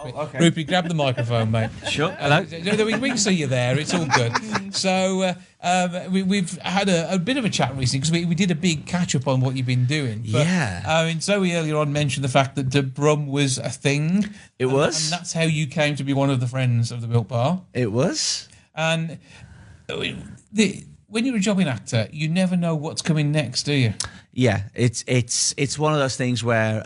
okay. Rupy, grab the microphone, mate. Sure. We can see you there. It's all good. So we've had a bit of a chat recently because we did a big catch-up on what you've been doing. But, Yeah. I mean, Zoe earlier on mentioned the fact that the Brum was a thing. It was. And that's how you came to be one of the friends of the Built Bar. It was. And when you're a jobbing actor, you never know what's coming next, do you? Yeah, it's one of those things where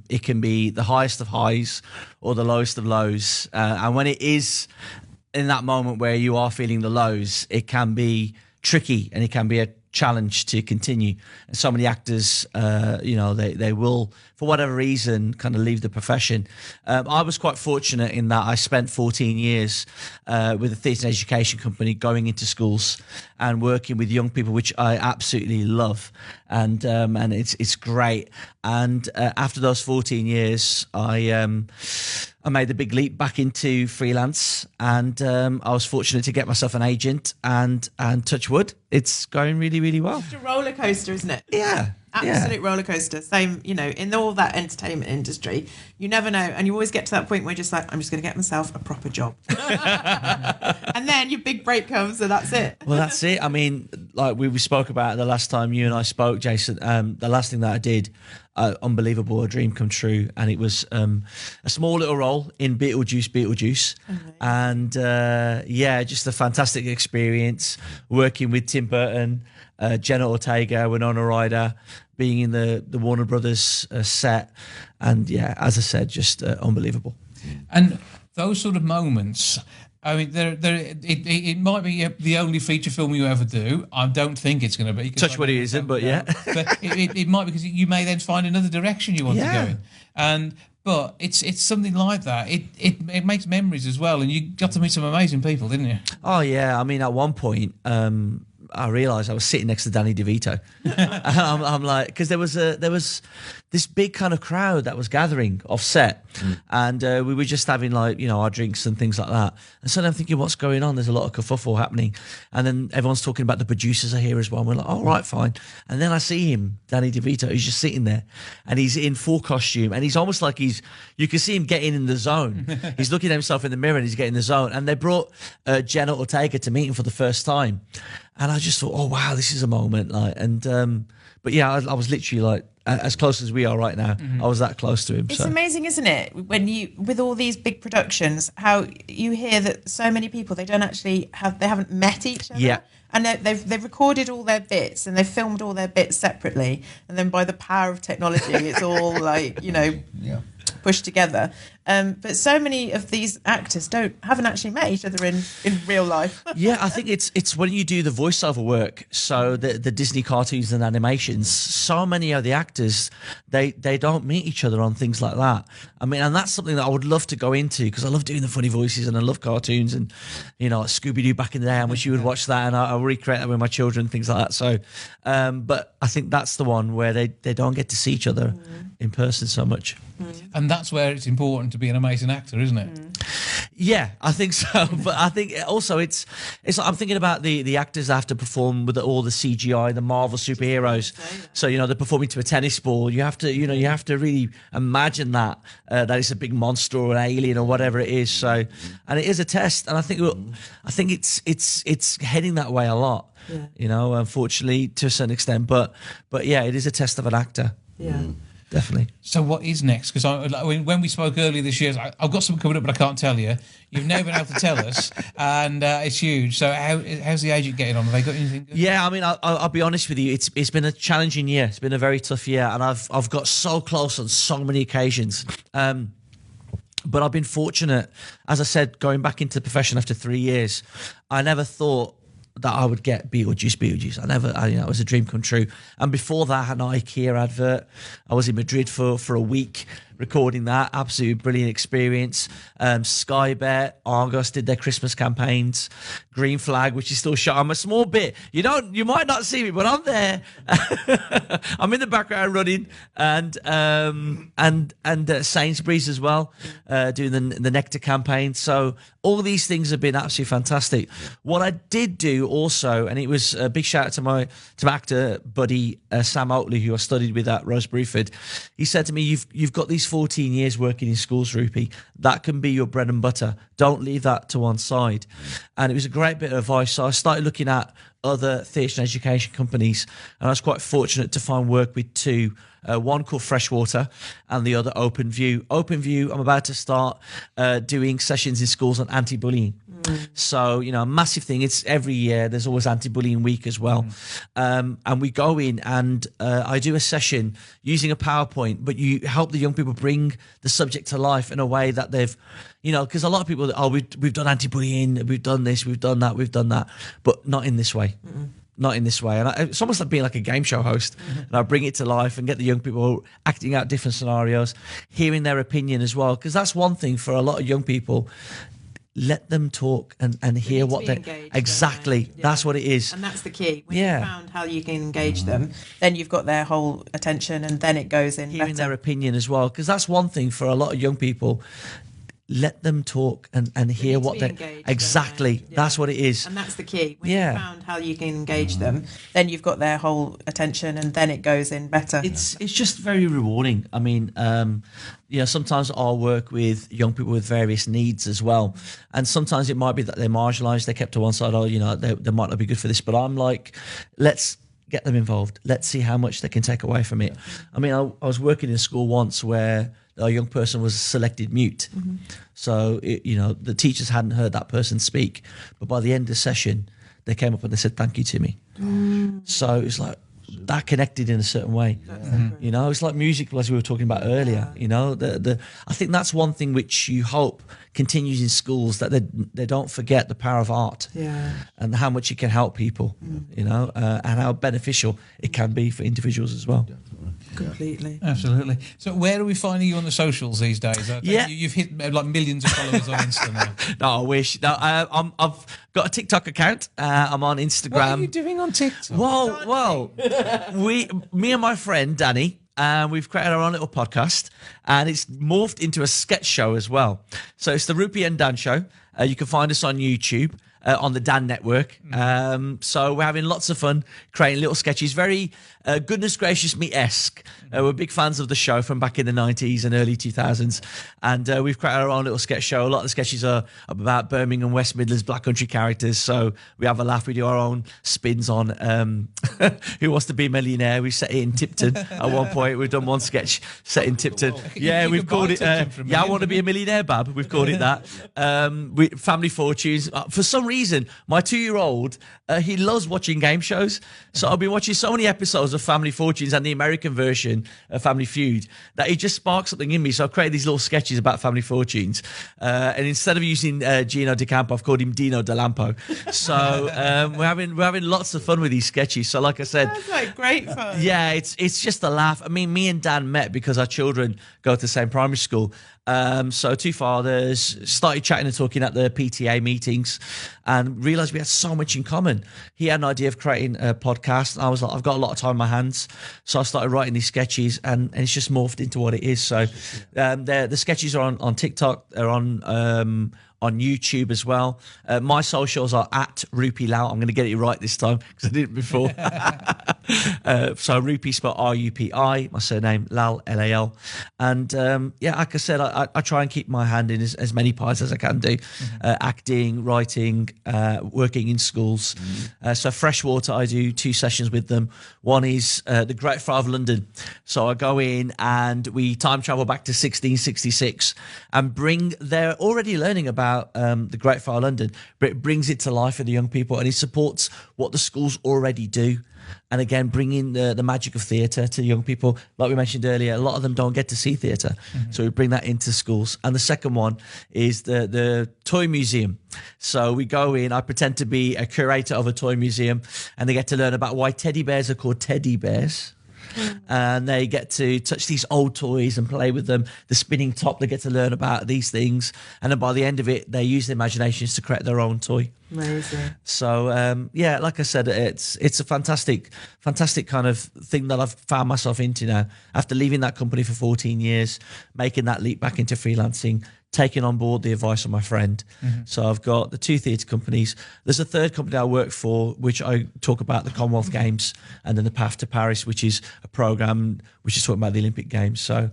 it can be the highest of highs or the lowest of lows, and when it is in that moment where you are feeling the lows, it can be tricky and it can be a challenge to continue. And so many actors, they will, for whatever reason, kind of leave the profession. I was quite fortunate in that I spent 14 years with a theatre and education company going into schools and working with young people, which I absolutely love. And it's great. And after those 14 years, I made the big leap back into freelance, and I was fortunate to get myself an agent, and touch wood, it's going really, really well. It's a roller coaster, isn't it? Yeah. Absolute roller coaster. Same, in all that entertainment industry, you never know. And you always get to that point where you're just like, I'm just going to get myself a proper job. And then your big break comes, and that's it. Well, that's it. I mean, like we spoke about the last time you and I spoke, Jason, the last thing that I did, unbelievable, a dream come true. And it was a small little role in Beetlejuice. And just a fantastic experience working with Tim Burton, Jenna Ortega, Winona Ryder, being in the Warner Brothers set. And yeah, as I said, just unbelievable. And those sort of moments, I mean, it might be the only feature film you ever do. I don't think it's going to be. Touch wood it isn't, but yeah. But it might, because you may then find another direction you want to go in. But it's something like that. It makes memories as well, and you got to meet some amazing people, didn't you? Oh yeah, I mean, at one point, I realised I was sitting next to Danny DeVito. And I'm like, because there was this big kind of crowd that was gathering off set, and we were just having our drinks and things like that. And suddenly I'm thinking, what's going on? There's a lot of kerfuffle happening, and then everyone's talking about the producers are here as well. And we're like, all right, fine. And then I see him, Danny DeVito, he's just sitting there, and he's in full costume, and he's almost like you can see him getting in the zone. He's looking at himself in the mirror, and he's getting in the zone. And they brought Jenna Ortega to meet him for the first time. And I just thought, oh wow, this is a moment, but yeah, I was literally as close as we are right now. I was that close to him. It's amazing, isn't it? When with all these big productions, how you hear that so many people they haven't met each other. Yeah. And they've recorded all their bits and they've filmed all their bits separately, and then by the power of technology, it's all pushed together. But so many of these actors haven't actually met each other in real life. Yeah, I think it's when you do the voiceover work, so the Disney cartoons and animations, so many of the actors, they don't meet each other on things like that. I mean, and that's something that I would love to go into, because I love doing the funny voices and I love cartoons, and like Scooby-Doo back in the day, I wish you would watch that, and I recreate that with my children, things like that. So, but I think that's the one where they don't get to see each other in person so much. And that's where it's important to be an amazing actor, isn't it? Yeah, I think so. But I think also it's like I'm thinking about the actors that have to perform with all the CGI, the Marvel superheroes. So they're performing to a tennis ball. You have to really imagine that it's a big monster or an alien or whatever it is. So, and it is a test, and I think it's heading that way a lot. Yeah. Unfortunately to a certain extent, but yeah, it is a test of an actor. Yeah. Definitely. So what is next? Because when we spoke earlier this year, I've got something coming up, but I can't tell you. You've never been able to tell us, and it's huge. So how's the agent getting on? Have they got anything good? Yeah, I mean, I'll be honest with you. It's been a challenging year. It's been a very tough year, and I've got so close on so many occasions. But I've been fortunate, as I said, going back into the profession after 3 years. I never thought that I would get Beetlejuice. It was a dream come true. And before that, I had an IKEA advert. I was in Madrid for a week recording that. Absolutely brilliant experience. Sky Bet, Argos did their Christmas campaigns. Green Flag, which is still shot. I'm a small bit. You might not see me, but I'm there. I'm in the background running, and Sainsbury's as well, doing the Nectar campaign. So all these things have been absolutely fantastic. What I did do also, and it was a big shout out to my actor buddy Sam Oatley, who I studied with at Rose Bruford. He said to me, "You've got these is 14 years working in schools, Rupi. That can be your bread and butter. Don't leave that to one side. And it was a great bit of advice. So I started looking at other theatre and education companies, and I was quite fortunate to find work with two. One called Freshwater and the other Open View. Open View, I'm about to start doing sessions in schools on anti-bullying. So, you know, a massive thing. It's every year. There's always anti-bullying week as well. And we go in and I do a session using a PowerPoint, but you help the young people bring the subject to life in a way that they've, you know, because a lot of people, we've done anti-bullying, we've done this, we've done that, but not in this way. Not in this way. And it's almost like being like a game show host. And I bring it to life and get the young people acting out different scenarios, hearing their opinion as well. Because that's one thing for a lot of young people. Let them talk and hear what they engaged, exactly. Yeah. That's what it is. And that's the key. When you've found how you can engage them, then you've got their whole attention, and then it goes in Hearing better. their opinion as well. Because that's one thing for a lot of young people. Let them talk and hear what they exactly. Yeah. That's what it is. And that's the key. When you've found how you can engage them, then you've got their whole attention, and then it goes in better. It's just very rewarding. I mean, you know, sometimes I'll work with young people with various needs as well, and sometimes it might be that they're marginalised, they're kept to one side. Oh, you know, they might not be good for this, but I'm like, let's get them involved. Let's see how much they can take away from it. I mean, I was working in a school once where a young person was selected mute. So, you know, the teachers hadn't heard that person speak. But by the end of the session, they came up and they said, thank you to me. So it's like, that connected in a certain way. You know, it's like music, as we were talking about earlier. You know, I think that's one thing which you hope continues in schools, that they don't forget the power of art and how much it can help people, you know, and how beneficial it can be for individuals as well. Completely. Absolutely. So where are we finding you on the socials these days? You've hit like millions of followers on Insta now. No, I wish. No, I've got a TikTok account. I'm on Instagram. What are you doing on TikTok? Well, me and my friend Danny, we've created our own little podcast, and it's morphed into a sketch show as well. So it's the Rupi and Dan Show. You can find us on YouTube. On the Dan Network. So we're having lots of fun creating little sketches, very Goodness Gracious Me-esque. We're big fans of the show from back in the 90s and early 2000s. And we've created our own little sketch show. A lot of the sketches are about Birmingham, West Midlands, Black Country characters. So we have a laugh. We do our own spins on Who Wants to Be a Millionaire. We set it in Tipton at one point. We've done one sketch set in Tipton. Yeah, we've called it I Want to Be a Millionaire, Bab. We've called it that. Family Fortunes. For some reason, my 2-year-old, he loves watching game shows. So I've been watching so many episodes of Family Fortunes and the American version of Family Feud that he just sparked something in me. So I've created these little sketches about Family Fortunes. And instead of using Gino DeCampo, I've called him Dino DeLampo. So we're having lots of fun with these sketches. So like I said... That's like great fun. Yeah, it's just a laugh. I mean, me and Dan met because our children go to the same primary school. So two fathers started chatting and talking at the PTA meetings and realised we had so much in common. He had an idea of creating a podcast, and I was like, I've got a lot of time on my hands. So I started writing these sketches, and it's just morphed into what it is. So the sketches are on TikTok, they're on YouTube as well. My socials are at RUPI LAL. I'm going to get it right this time because I did it before. So Rupi spelled R-U-P-I, my surname, Lal, L-A-L. And like I said, I try and keep my hand in as many pies as I can do. Acting, writing, working in schools. So Freshwater, I do 2 sessions with them. One is the Great Fire of London. So I go in and we time travel back to 1666 and they're already learning about the Great Fire of London, but it brings it to life for the young people, and it supports what the schools already do. And again, bringing the magic of theatre to young people. Like we mentioned earlier, a lot of them don't get to see theatre. So we bring that into schools. And the second one is the toy museum. So we go in, I pretend to be a curator of a toy museum, and they get to learn about why teddy bears are called teddy bears. And they get to touch these old toys and play with them. The spinning top, they get to learn about these things. And then by the end of it, they use their imaginations to create their own toy. Amazing. So, like I said, it's a fantastic kind of thing that I've found myself into now. After leaving that company for 14 years, making that leap back into freelancing, taking on board the advice of my friend. So I've got the 2 theatre companies. There's a third company I work for, which I talk about the Commonwealth Games, and then the Path to Paris, which is a programme which is talking about the Olympic Games. So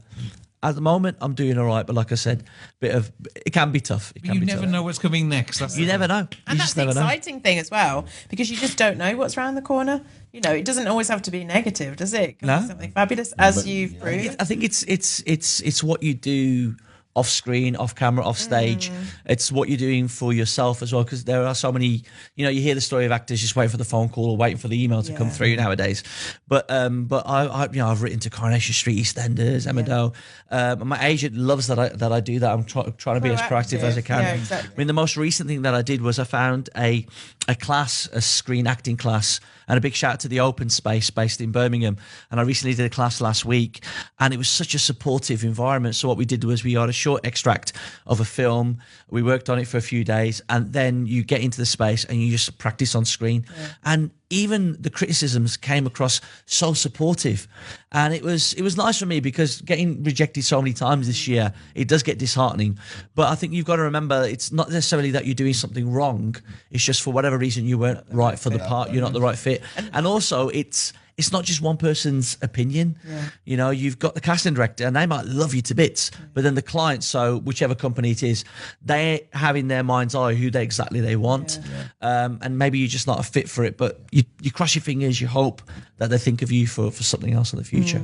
at the moment, I'm doing all right. But like I said, it can be tough. It can You be never tough. know what's coming next. You never know. And that's the exciting thing as well, because you just don't know what's around the corner. You know, it doesn't always have to be negative, does it? It can be something fabulous, as you've proved. I think it's what you do off screen, off camera, off stage. It's what you're doing for yourself as well, because there are so many, you hear the story of actors just waiting for the phone call or waiting for the email to come through nowadays. But I've written to Coronation Street, EastEnders, Emmerdale. My agent loves that I do that. I'm trying to be as proactive as I can. Yeah, exactly. I mean, the most recent thing that I did was I found a class, a screen acting class, and a big shout out to the Open Space based in Birmingham. And I recently did a class last week, and it was such a supportive environment. So what we did was we had a short extract of a film. We worked on it for a few days, and then you get into the space and you just practice on screen. And even the criticisms came across so supportive, and it was nice for me, because getting rejected so many times this year, it does get disheartening. But I think you've got to remember, it's not necessarily that you're doing something wrong. It's just for whatever reason you weren't right for the part. You're not the right fit, and also it's not just one person's opinion. You've got the casting director, and they might love you to bits, but then the client, so whichever company it is, they have in their mind's eye who exactly they want. And maybe you're just not a fit for it, but you cross your fingers, you hope that they think of you for something else in the future.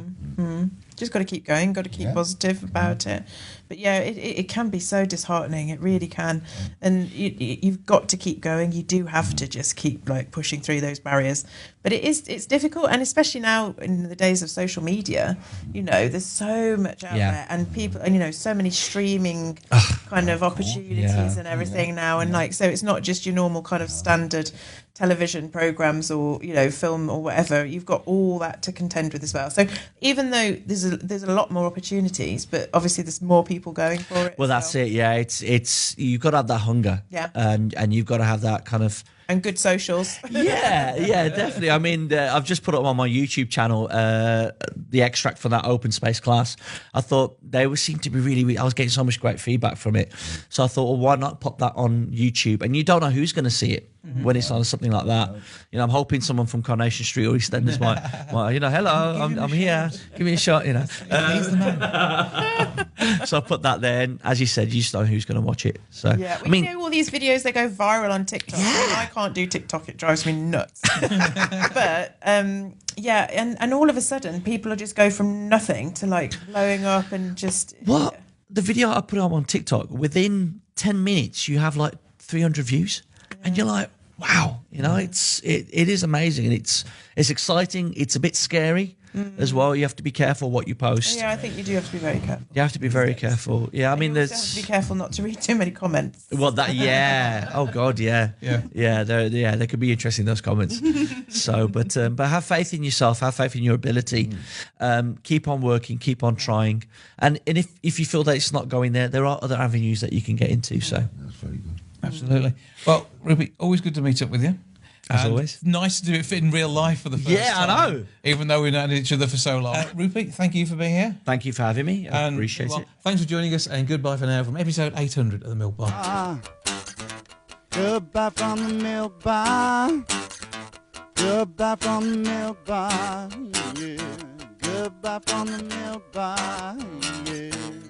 Just got to keep going, got to keep positive about it. But yeah, it can be so disheartening. It really can. And you've got to keep going. You do have to just keep pushing through those barriers. But it's difficult, and especially now in the days of social media, there's so much out there, and people, and so many streaming kind of opportunities and everything now, and so it's not just your normal kind of standard television programs or film or whatever. You've got all that to contend with as well. So even though there's a lot more opportunities, but obviously there's more people going for it. Well, that's it. Yeah, it's you've got to have that hunger. And you've got to have that kind of. And good socials. yeah, definitely. I mean, I've just put up on my YouTube channel the extract from that open space class. I thought they seemed to be really. I was getting so much great feedback from it, so I thought, well, why not pop that on YouTube? And you don't know who's going to see it when it's on something like that. I'm hoping someone from Coronation Street or EastEnders might hello, I'm here. Give me a shot. He's the man. So I put that there, and as you said, you just know who's going to watch it. So I mean, all these videos, they go viral on TikTok. I can't do TikTok; it drives me nuts. But and all of a sudden, people will just go from nothing to blowing up and just. What the video I put up on TikTok, within 10 minutes, you have 300 views, and you're like, wow, it is amazing, and it's exciting. It's a bit scary as well. You have to be careful what you post. Yeah, I think you do have to be very careful. You have to be very careful. Yeah, I mean, you also have to be careful not to read too many comments. Well, oh God, yeah. They could be interesting, those comments. So, but have faith in yourself, have faith in your ability. Keep on working, keep on trying, and if you feel that it's not going there are other avenues that you can get into. So That's very good. Absolutely. Well, Ruby, always good to meet up with you. As always. Nice to do it in real life for the first time. I know. Even though we've known each other for so long. Rupi, thank you for being here. Thank you for having me. I appreciate it. Thanks for joining us, and goodbye for now from episode 800 of the Milk Bar. Goodbye from the Milk Bar. Goodbye from the Milk Bar. Yeah. Goodbye from the Milk Bar. Yeah.